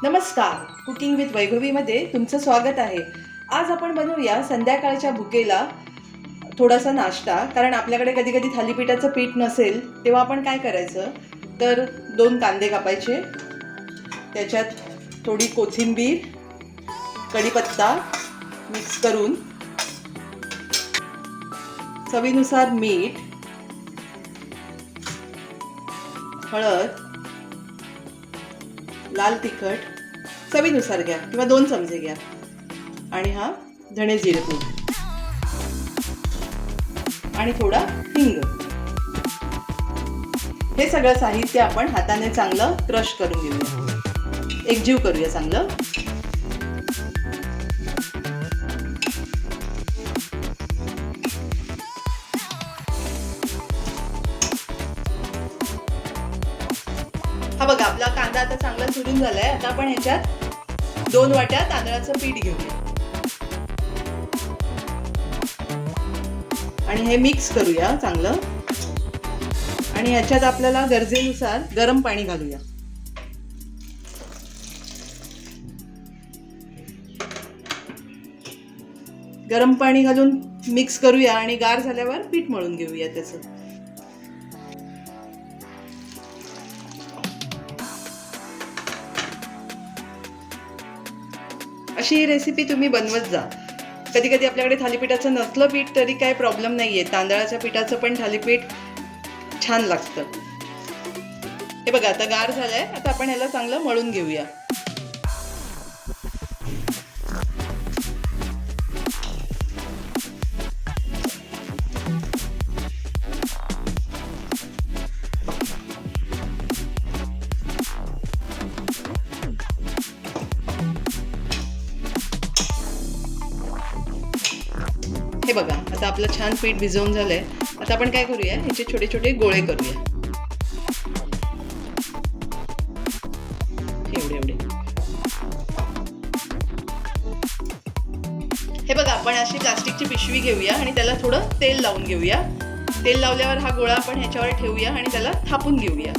नमस्कार, cooking with वैभवीमध्ये तुमचं स्वागत आहे. आज आपण बनवूया संध्याकाळच्या भुकेला थोडासा नाश्ता. कारण आपल्याकडे कधी कधी थालीपीठाचं पीठ नसेल तेव्हा आपण काय करायचं, तर 2 कांदे कापायचे, त्याच्यात थोडी कोथिंबीर, कढीपत्ता मिक्स करून, चवीनुसार मीठ, हळद, लाल तिखट चवीनुसार घ्या किंवा 2 चमचे घ्या, आणि हा धणे जिरे पूड आणि थोडा हिंग. हे सगळं साहित्य आपण हाताने चांगलं क्रश करून घेऊया, एकजीव करूया चांगलं. हा बघा, आपला कांदा आता चांगला सुरून झालाय. आता आपण ह्याच्यात 2 वाट्या तांदळाचं पीठ घेऊया आणि हे मिक्स करूया चांगलं. आणि ह्याच्यात आपल्याला गरजेनुसार गरम पाणी घालूया. गरम पाणी घालून मिक्स करूया आणि गार झाल्यावर पीठ मळून घेऊया त्याचं. अशी ही रेसिपी तुम्ही बनवत जा. कधी कधी आपल्याकडे थालीपीठाचं नसलं पीठ तरी काय प्रॉब्लेम नाहीये, तांदळाच्या पिठाचं पण थालीपीठ छान लागतं. हे बघा, आता गार झालंय. आता आपण ह्याला चांगलं मळून घेऊया. हे बघा, आता आपलं छान पीठ भिजवून झालंय. आता आपण काय करूया, ह्याचे छोटे छोटे गोळे करूया, एवढे एवढे. हे बघा, आपण अशी प्लास्टिकची पिशवी घेऊया आणि त्याला थोडं तेल लावून घेऊया. तेल लावल्यावर हा गोळा आपण ह्याच्यावर ठेवूया आणि त्याला थापून घेऊया.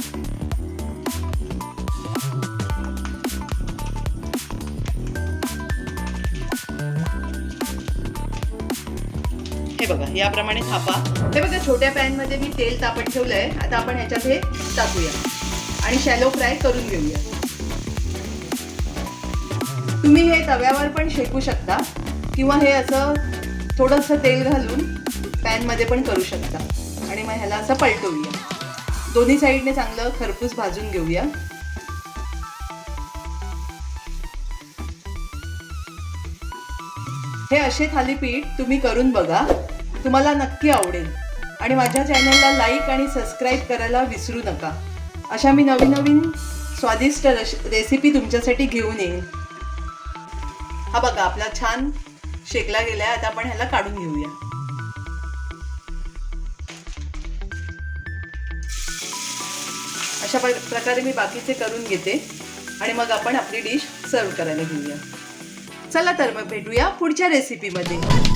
हे बघा, याप्रमाणे थापा. हे बघा, छोट्या पॅन मध्ये मी तेल तापत ठेवलंय. आता आपण ह्याच्यात हे टाकूया आणि शॅलो फ्राय करून घेऊया. तुम्ही हे तव्यावर पण शेकू शकता किंवा हे असं थोडंसं तेल घालून पॅन मध्ये पण करू शकता. आणि मग ह्याला असं पलटवूया. दोन्ही साईडने चांगलं खरपूस भाजून घेऊया. हे असे थालीपीठ तुम्ही करून बघा, तुम्हाला नक्की आवडेल. आणि माझ्या चॅनलला लाईक आणि सबस्क्राईब करायला विसरू नका. अशा मी नवीन नवीन स्वादिष्ट रेसिपी तुमच्यासाठी घेऊन येईन. हा बघा, आपला छान शेकला गेलाय. आता आपण ह्याला काढून घेऊया. अशा प्रकारे मी बाकीचे करून घेते आणि मग आपण आपली डिश सर्व करायला घेऊया. चला तर मग भेटूया पुढच्या रेसिपीमध्ये.